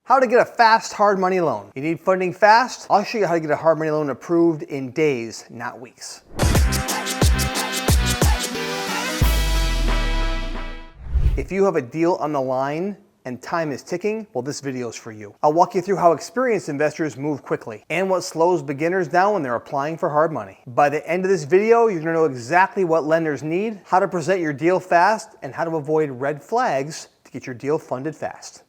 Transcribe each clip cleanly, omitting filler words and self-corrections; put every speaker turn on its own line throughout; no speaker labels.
How to get a fast hard money loan. You need funding fast? I'll show you how to get a hard money loan approved in days, not weeks. If you have a deal on the line and time is ticking, well, this video is for you. I'll walk you through how experienced investors move quickly and what slows beginners down when they're applying for hard money. By the end of this video, you're gonna know exactly what lenders need, how to present your deal fast, and how to avoid red flags to get your deal funded fast.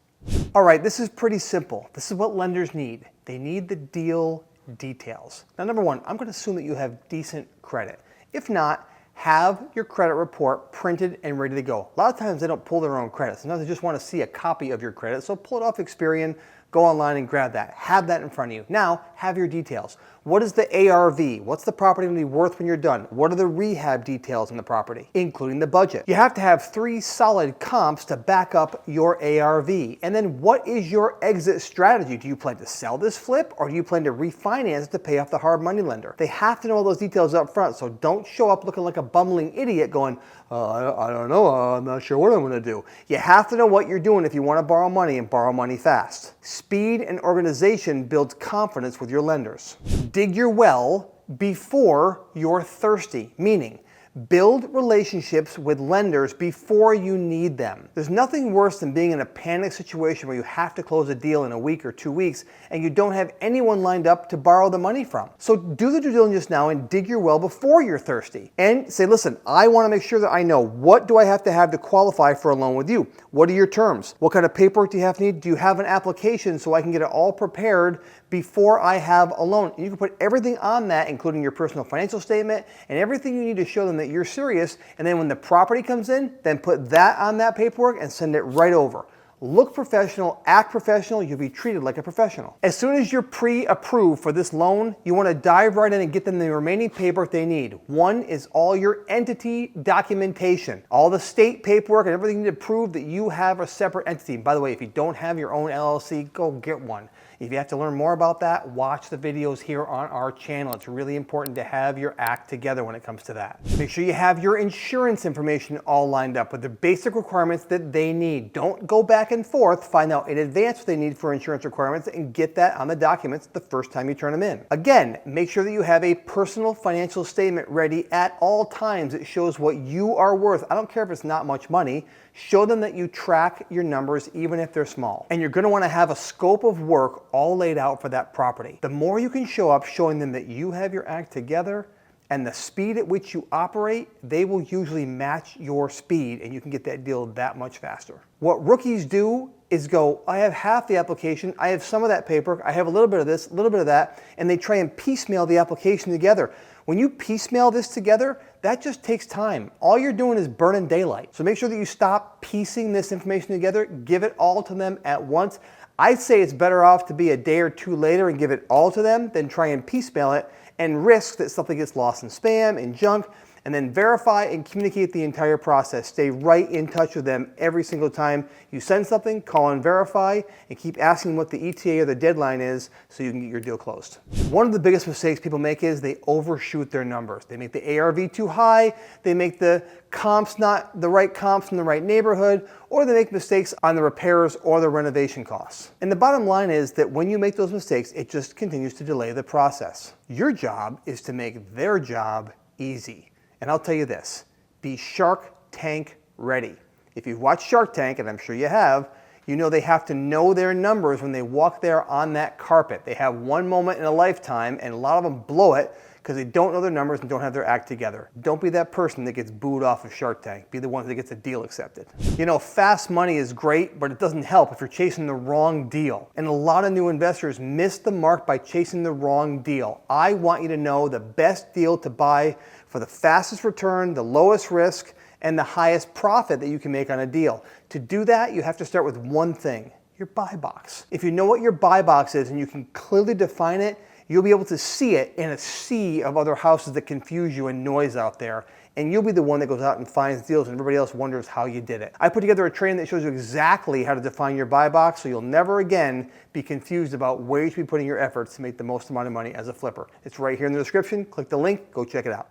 All right, this is pretty simple. This is what lenders need. They need the deal details. Now, number one, I'm gonna assume that you have decent credit. If not, have your credit report printed and ready to go. A lot of times they don't pull their own credit. Sometimes they just want to see a copy of your credit. So pull it off Experian, go online and grab that. Have that in front of you. Now, have your details. What is the ARV? What's the property going to be worth when you're done? What are the rehab details on the property, including the budget? You have to have 3 solid comps to back up your ARV. And then what is your exit strategy? Do you plan to sell this flip or do you plan to refinance to pay off the hard money lender? They have to know all those details up front, so don't show up looking like a bumbling idiot going, I don't know, I'm not sure what I'm going to do. You have to know what you're doing if you want to borrow money and borrow money fast. Speed and organization builds confidence with your lenders. Dig your well before you're thirsty, meaning build relationships with lenders before you need them. There's nothing worse than being in a panic situation where you have to close a deal in a week or 2 weeks and you don't have anyone lined up to borrow the money from. So do the due diligence now and dig your well before you're thirsty. And say, listen, I want to make sure that I know, what do I have to qualify for a loan with you? What are your terms? What kind of paperwork do you have to need? Do you have an application so I can get it all prepared before I have a loan? And you can put everything on that, including your personal financial statement and everything you need to show them that you're serious. And then when the property comes in, then put that on that paperwork and send it right over. Look professional, act professional, you'll be treated like a professional. As soon as you're pre-approved for this loan, you want to dive right in and get them the remaining paperwork they need. One is all your entity documentation, all the state paperwork and everything to prove that you have a separate entity. And by the way, if you don't have your own LLC, go get one. If you have to learn more about that, watch the videos here on our channel. It's really important to have your act together when it comes to that. Make sure you have your insurance information all lined up with the basic requirements that they need. Don't go back and forth. Find out in advance what they need for insurance requirements and get that on the documents the first time you turn them in. Again, make sure that you have a personal financial statement ready at all times. It shows what you are worth. I don't care if it's not much money. Show them that you track your numbers even if they're small. And you're going to want to have a scope of work all laid out for that property. The more you can show up showing them that you have your act together and the speed at which you operate, they will usually match your speed and you can get that deal that much faster. What rookies do is go, I have half the application, I have some of that paperwork, I have a little bit of this, a little bit of that, and they try and piecemeal the application together. When you piecemeal this together, that just takes time. All you're doing is burning daylight. So make sure that you stop piecing this information together, give it all to them at once. I'd say it's better off to be a day or two later and give it all to them than try and piecemeal it and risk that something gets lost in spam and junk. And then verify and communicate the entire process. Stay right in touch with them every single time you send something, call and verify, and keep asking what the ETA or the deadline is so you can get your deal closed. One of the biggest mistakes people make is they overshoot their numbers. They make the ARV too high, they make the comps not the right comps in the right neighborhood, or they make mistakes on the repairs or the renovation costs. And the bottom line is that when you make those mistakes, it just continues to delay the process. Your job is to make their job easy. And I'll tell you this, be Shark Tank ready. If you've watched Shark Tank, and I'm sure you have, you know they have to know their numbers when they walk there on that carpet. They have one moment in a lifetime, and a lot of them blow it because they don't know their numbers and don't have their act together. Don't be that person that gets booed off of Shark Tank. Be the one that gets a deal accepted. You know, fast money is great, but it doesn't help if you're chasing the wrong deal. And a lot of new investors miss the mark by chasing the wrong deal. I want you to know the best deal to buy for the fastest return, the lowest risk, and the highest profit that you can make on a deal. To do that, you have to start with one thing, your buy box. If you know what your buy box is and you can clearly define it, you'll be able to see it in a sea of other houses that confuse you and noise out there. And you'll be the one that goes out and finds deals and everybody else wonders how you did it. I put together a training that shows you exactly how to define your buy box so you'll never again be confused about where you should be putting your efforts to make the most amount of money as a flipper. It's right here in the description. Click the link, go check it out.